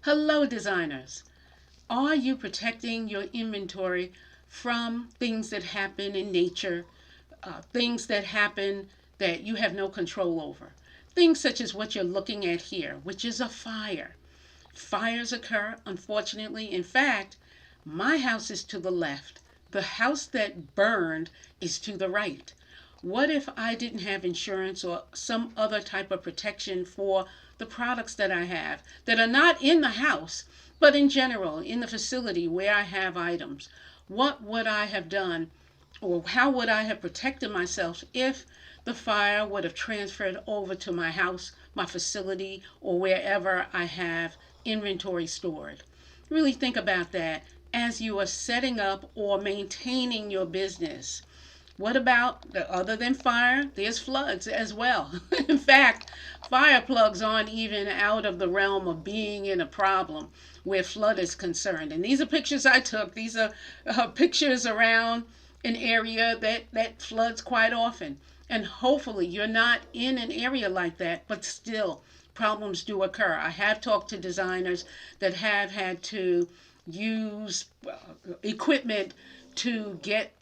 Hello, designers. Are you protecting your inventory from things that happen in nature, things that happen that you have no control over? Things such as what you're looking at here, which is a fire. Fires occur, unfortunately. In fact, my house is to the left. The house that burned is to the right. What if I didn't have insurance or some other type of protection for the products that I have that are not in the house, but in general, in the facility where I have items? What would I have done, or how would I have protected myself if the fire would have transferred over to my house, my facility, or wherever I have inventory stored? Really think about that as you are setting up or maintaining your business. What about, other than fire, there's floods as well. In fact, fire plugs aren't even out of the realm of being in a problem where flood is concerned. And these are pictures I took. These are pictures around an area that floods quite often. And hopefully you're not in an area like that, but still problems do occur. I have talked to designers that have had to use equipment to get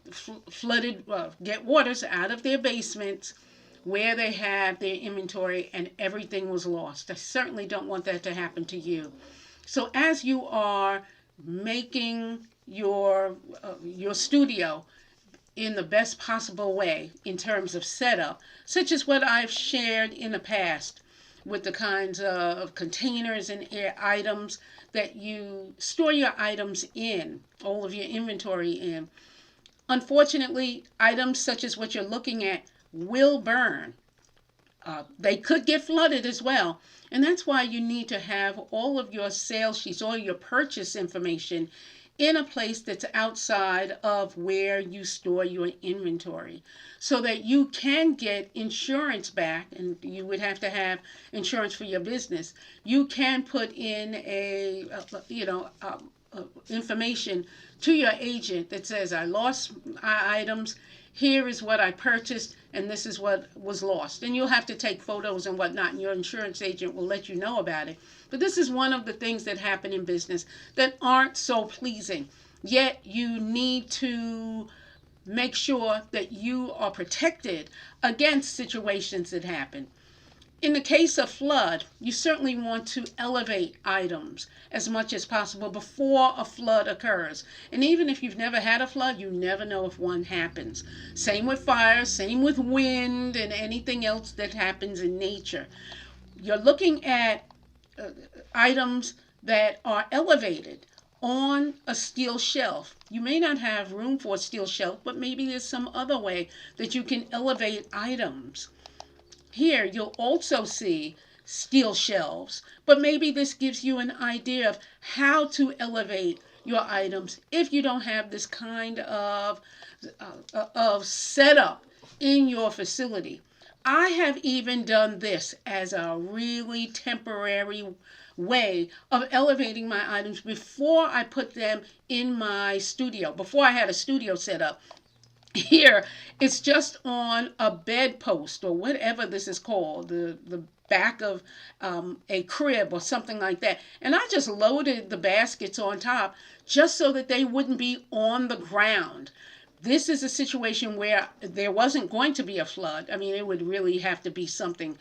get waters out of their basements where they have their inventory, and everything was lost. I certainly don't want that to happen to you. So as you are making your studio in the best possible way in terms of setup, such as what I've shared in the past with the kinds of containers and items that you store your items in, all of your inventory in. Unfortunately, items such as what you're looking at will burn. They could get flooded as well. And that's why you need to have all of your sales sheets, all your purchase information in a place that's outside of where you store your inventory so that you can get insurance back, and you would have to have insurance for your business. You can put in information to your agent that says, I lost my items, here is what I purchased, and this is what was lost. And you'll have to take photos and whatnot, and your insurance agent will let you know about it. But this is one of the things that happen in business that aren't so pleasing. Yet you need to make sure that you are protected against situations that happen. In the case of flood, you certainly want to elevate items as much as possible before a flood occurs. And even if you've never had a flood, you never know if one happens. Same with fire, same with wind, and anything else that happens in nature. You're looking at items that are elevated on a steel shelf. You may not have room for a steel shelf, but maybe there's some other way that you can elevate items. Here you'll also see steel shelves, but maybe this gives you an idea of how to elevate your items if you don't have this kind of setup in your facility. I have even done this as a really temporary way of elevating my items before I put them in my studio, before I had a studio set up. Here, it's just on a bedpost or whatever this is called, the back of a crib or something like that. And I just loaded the baskets on top just so that they wouldn't be on the ground. This is a situation where there wasn't going to be a flood. I mean, it would really have to be something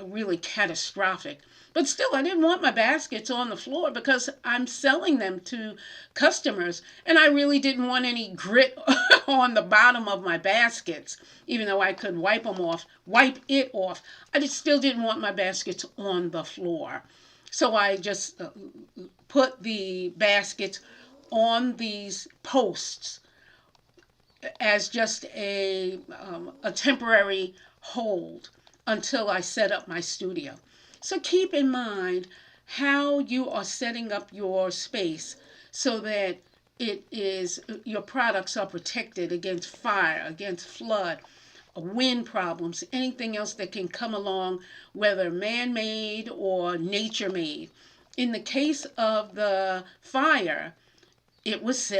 really catastrophic. But still, I didn't want my baskets on the floor because I'm selling them to customers, and I really didn't want any grit on the bottom of my baskets, even though I could wipe it off. I still didn't want my baskets on the floor. So I just put the baskets on these posts as just a temporary hold until I set up my studio. So keep in mind how you are setting up your space so that your products are protected against fire, against flood, wind problems, anything else that can come along, whether man-made or nature-made. In the case of the fire, it was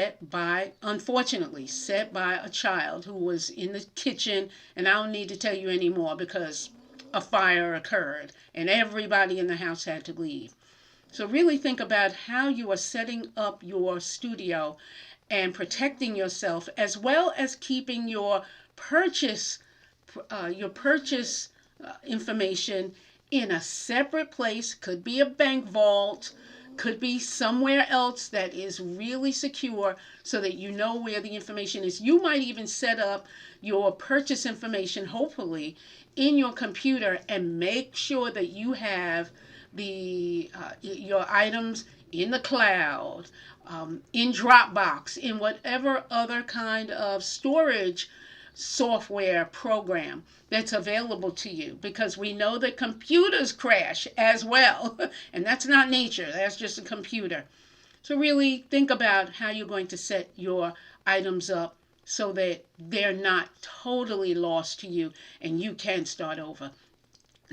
unfortunately, set by a child who was in the kitchen, and I don't need to tell you anymore because a fire occurred and everybody in the house had to leave. So really think about how you are setting up your studio and protecting yourself, as well as keeping purchase your purchase information in a separate place. Could be a bank vault, could be somewhere else that is really secure, so that you know where the information is. You might even set up your purchase information, hopefully, in your computer, and make sure that you have your items in the cloud, in Dropbox, in whatever other kind of storage software program that's available to you, because we know that computers crash as well. And that's not nature, that's just a computer. So really think about how you're going to set your items up so that they're not totally lost to you and you can start over.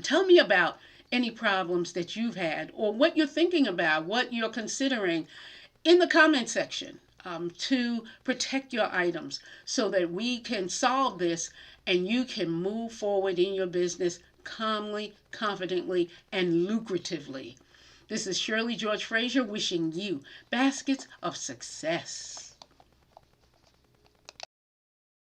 Tell me about any problems that you've had, or what you're thinking about, what you're considering, in the comment section, to protect your items, so that we can solve this and you can move forward in your business calmly, confidently, and lucratively. This is Shirley George Frazier wishing you baskets of success.